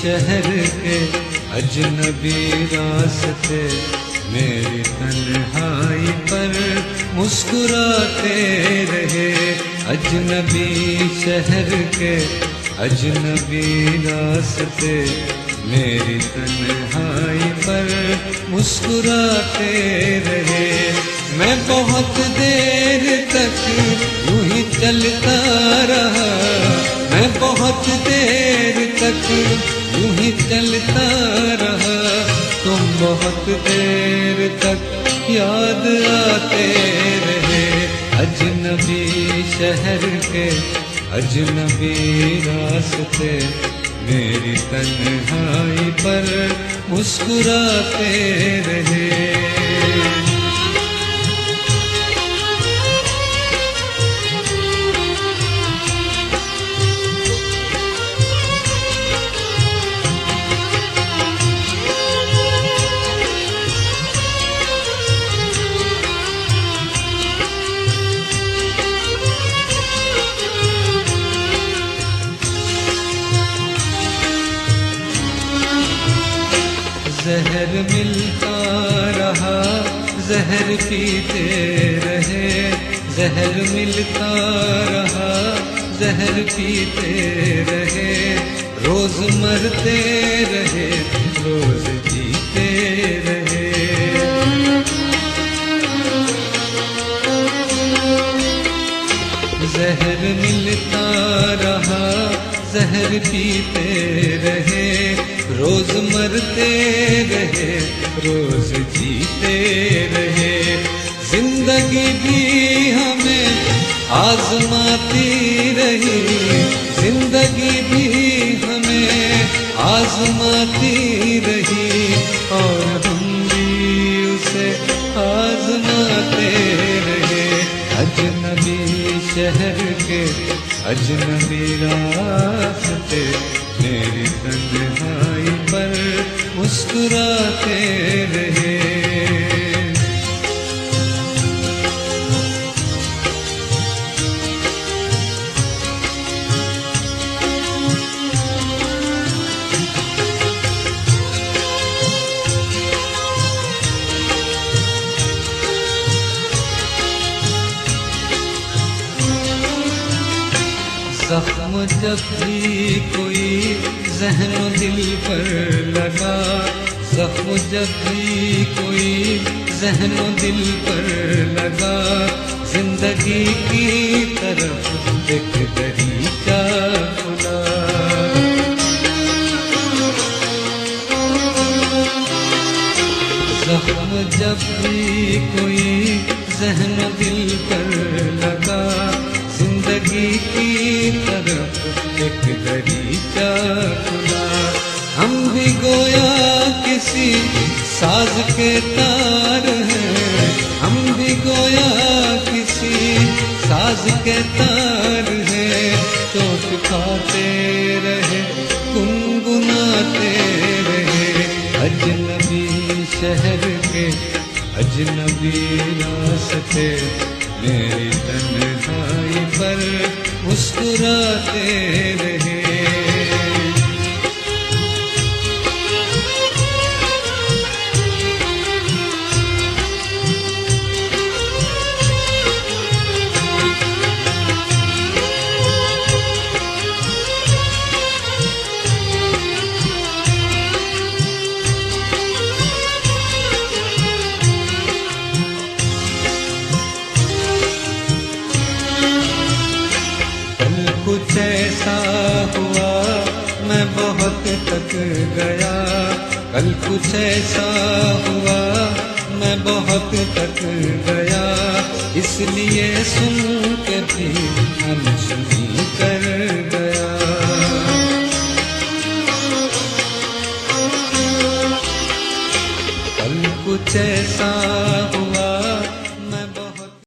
शहर के अजनबी रास्ते मेरी तन्हाई पर मुस्कुराते रहे। अजनबी शहर के अजनबी रास्ते मेरी तन्हाई पर मुस्कुराते रहे। मैं बहुत देर तक यूं ही चलता रहा, मैं बहुत देर तक यूं ही चलता रहा। तुम बहुत देर तक याद आते रहे। अजनबी शहर के अजनबी रास्ते मेरी तन्हाई पर मुस्कुराते रहे। जहर मिलता रहा, जहर पीते रहे। जहर मिलता रहा, जहर पीते रहे। रोज मरते रहे, रोज जीते रहे। जहर मिलता रहा, जहर पीते रहे। रोज मरते रहे, रोज जीते रहे। जिंदगी भी हमें आजमाती रही, जिंदगी भी हमें आजमाती रही। और हम भी उसे आजमाते रहे। अजनबी शहर के अजनबी रास्ते मेरी तन्हाई पर मुस्कुराते रहे। जख्म जब भी कोई ज़हनो दिल पर लगा, जख्म जब भी कोई ज़हनो दिल पर लगा। जिंदगी की तरफ एक दरीचा खुला। जख्म जब भी कोई ज़हनो दिल पर लगा। जिंदगी की तरफ एक दरीचा खुला। हम भी गोया किसी साज के तार हैं, हम भी गोया किसी साज के तार हैं। चोट खाते रहे, गुनगुनाते रहे। अजनबी शहर के अजनबी रास्ते मेरी तन्हाई पर मुस्कुराते रहे। कुछ ऐसा हुआ मैं बहुत थक गया। कल कुछ ऐसा हुआ मैं बहुत थक गया। इसलिए सुन के भी अनसुनी कर गया। कल कुछ ऐसा